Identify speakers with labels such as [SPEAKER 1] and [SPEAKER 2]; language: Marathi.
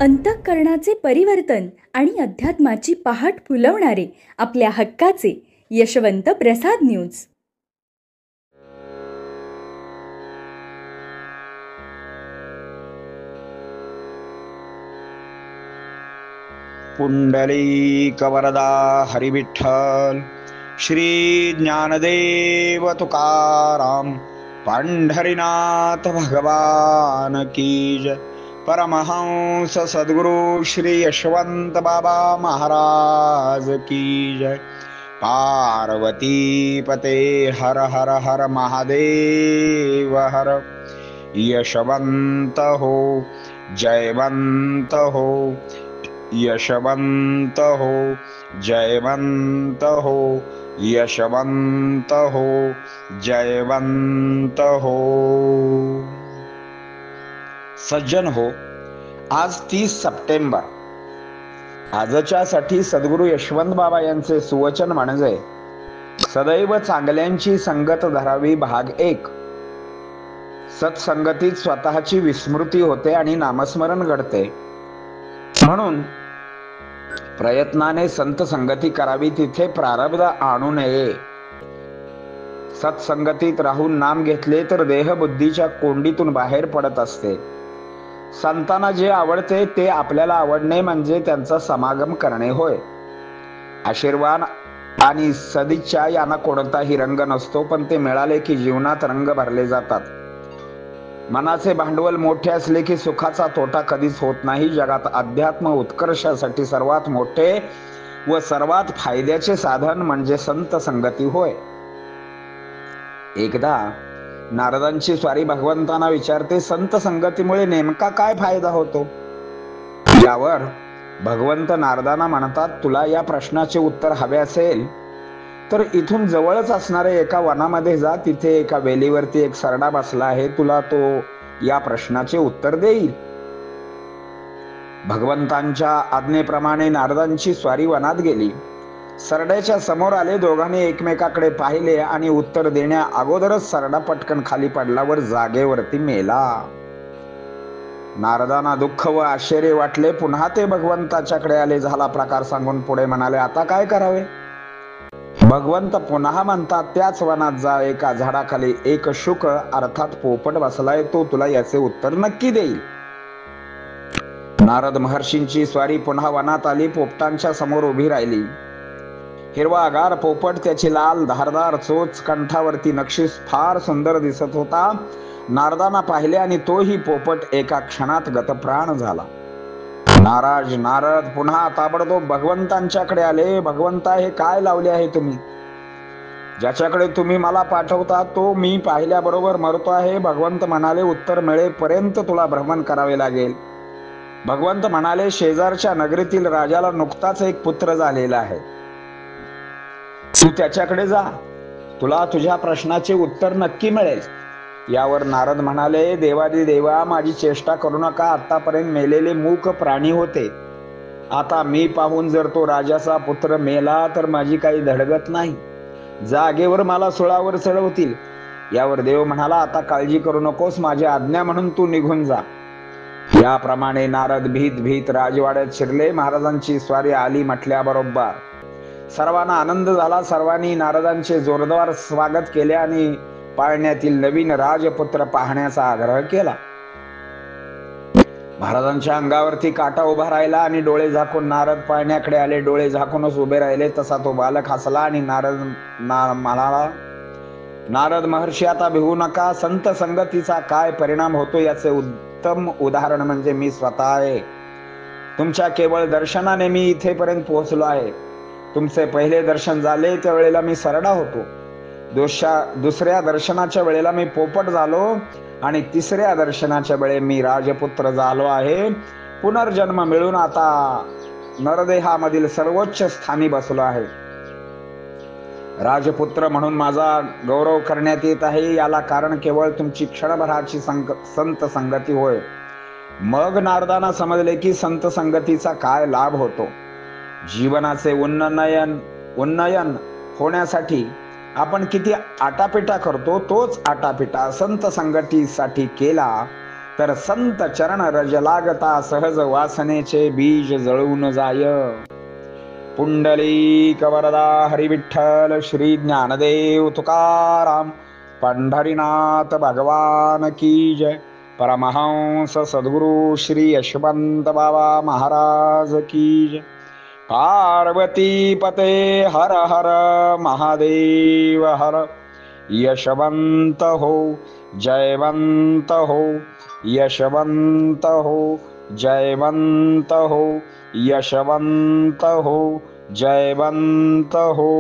[SPEAKER 1] अंतःकरणाचे परिवर्तन आणि अध्यात्माची पहाट फुलवणारे आपल्या हक्काचे यशवंत प्रसाद न्यूज.
[SPEAKER 2] पुंडलिक वरदा हरिविठ्ठल, श्री ज्ञानदेव तुकाराम, पंढरीनाथ भगवान की जय. परमहंस सद्गुरु श्री यशवंत बाबा महाराज की जय. पार्वती पते हर हर हर महादेव हर. यशवंत हो, जयवंत हो, यशवंत हो, जयवंत हो, यशवंत हो, जयवंत हो. सज्जन हो, आज 30 सप्टेंबर. आजच्यासाठी सद्गुरू यशवंत बाबा यांचे सुवचन म्हणजे सदैव चांगल्यांची संगत धरावी भाग 1. सत्संगतीत स्वतःची विस्मृती होते आणि नामस्मरण घडते, म्हणून प्रयत्नाने संत संगती करावी. तिथे प्रारब्ध आणू नये. सत्संगतीत राहून नाम घेतले तर देहबुद्धीच्या कोंडीतून बाहेर पडत असते. संतांना जे आवडते ते आपल्याला आवडणे म्हणजे त्यांचा समागम करणे होय. आशीर्वाद आणि सदिच्छा यांना कोणताही रंग नसतो, पण ते मिळाले की जीवनात रंग भरले जातात. मनाचे भांडवल मोठे असले की सुखाचा तोटा कधीच होत नाही. जगात अध्यात्म उत्कर्षासाठी सर्वात मोठे व सर्वात फायद्याचे साधन म्हणजे संत संगती होय. एकदा नारदांची स्वारी भगवंतांना विचारते, संत संगतीमुळे नेमका काय फायदा होतो? यावर भगवंत नारदांना म्हणतात, तुला या प्रश्नाचे उत्तर हवे असेल तर इथून जवळच असणाऱ्या एका वनामध्ये जा. तिथे एका वेलीवरती एक सरडा बसला आहे, तुला तो या प्रश्नाचे उत्तर देईल. भगवंतांच्या आज्ञेप्रमाणे नारदांची स्वारी वनात गेली. सरड्याच्या समोर आले. दोघांनी एकमेकाकडे पाहिले आणि उत्तर देण्या अगोदरच सरडा पटकन खाली पडल्यावर जागेवरती मेला. नारदांना दुःख व आश्चर्य वाटले. पुन्हा ते भगवंताच्याकडे आले. झाला प्रकार सांगून पुढे म्हणाले, आता काय करावे? भगवंत पुन्हा म्हणतात, त्याच वनात जा. एका झाडाखाली एक शुक अर्थात पोपट बसलाय, तो तुला याचे उत्तर नक्की देईल. नारद महर्षींची स्वारी पुन्हा वनात आली. पोपटांच्या समोर उभी राहिली. हिरवागार पोपट, त्याची लाल धारदार चोच, कंठावरती नक्षीस फार सुंदर दिसत होता. नारदांना पाहिले आणि तोही पोपट एका क्षणात गतप्राण झाला. नाराज नारद पुन्हा ताबडतोब भगवंतांच्याकडे आले. भगवंता, हे काय लावले आहे तुम्ही? ज्याच्याकडे तुम्ही मला पाठवता तो मी पाहिल्याबरोबर मरतो आहे. भगवंत म्हणाले, उत्तर मिळेपर्यंत तुला भ्रमण करावे लागेल. भगवंत म्हणाले, शेजारच्या नगरीतील राजाला नुकताच एक पुत्र झालेला आहे, तू त्याच्याकडे जा. तुला तुझ्या प्रश्नाचे उत्तर नक्की मिळेल. यावर नारद म्हणाले, देवादी देवा, माझी चेष्टा करू नका. आतापर्यंत मेलेले मूक प्राणी होते. आता मी पाहून जर तो राजाचा पुत्र मेला तर माझी काही धडगत नाही. जागेवर मला सुळावर चढवतील. यावर देव म्हणाला, आता काळजी करू नकोस, माझी आज्ञा म्हणून तू निघून जा. याप्रमाणे नारद भीत भीत राजवाड्यात शिरले. महाराजांची स्वारी आली म्हटल्याबरोबर सर्वांना आनंद झाला. सर्वांनी नारदांचे जोरदार स्वागत केले आणि पाळण्यातील नवीन राजपुत्र पाहण्याचा आग्रह केला. महाराजांच्या अंगावरती काटा उभा राहिला आणि डोळे झाकून नारद पाळण्याकडे आले. डोळे झाकूनच उभे राहिले. तसा तो बालक हसला आणि म्हणाला, नारद महर्षी, आता भिवू नका. संत संगतीचा काय परिणाम होतो याचे उत्तम उदाहरण म्हणजे मी स्वतः आहे. तुमच्या केवळ दर्शनाने मी इथेपर्यंत पोहोचलो आहे. तुमचे पहिले दर्शन झाले त्यावेळेला मी सरडा होतो. दुसऱ्या दर्शनाच्या वेळेला मी पोपट झालो आणि तिसऱ्या दर्शनाच्या वेळे मी राजपुत्र झालो आहे. पुनर्जन्म मिळून आता नरदेहामधील सर्वोच्च स्थानी बसलो आहे. राजपुत्र म्हणून माझा गौरव करण्यात येत आहे. याला कारण केवळ तुमची क्षणभराची संत संगती होय. मग नारदांना समजले की संत संगतीचा काय लाभ होतो. जीवनाचे उन्नयन होण्यासाठी आपण किती आटापिटा करतो, तोच आटापिटा संत संगतीसाठी केला तर संत चरण रज लागता सहज वासनेचे बीज जळून जाय. पुंडलिक वरदा हरी विठ्ठल श्री ज्ञानदेव तुकाराम पंढरीनाथ भगवान की जय. परमहंस सद्गुरु श्री यशवंत बाबा महाराज की जय. पार्वती पते हर हर महादेव हर. यशवंत हो जयवंत हो, यशवंत हो जयवंत हो, यशवंत हो जयवंत हो.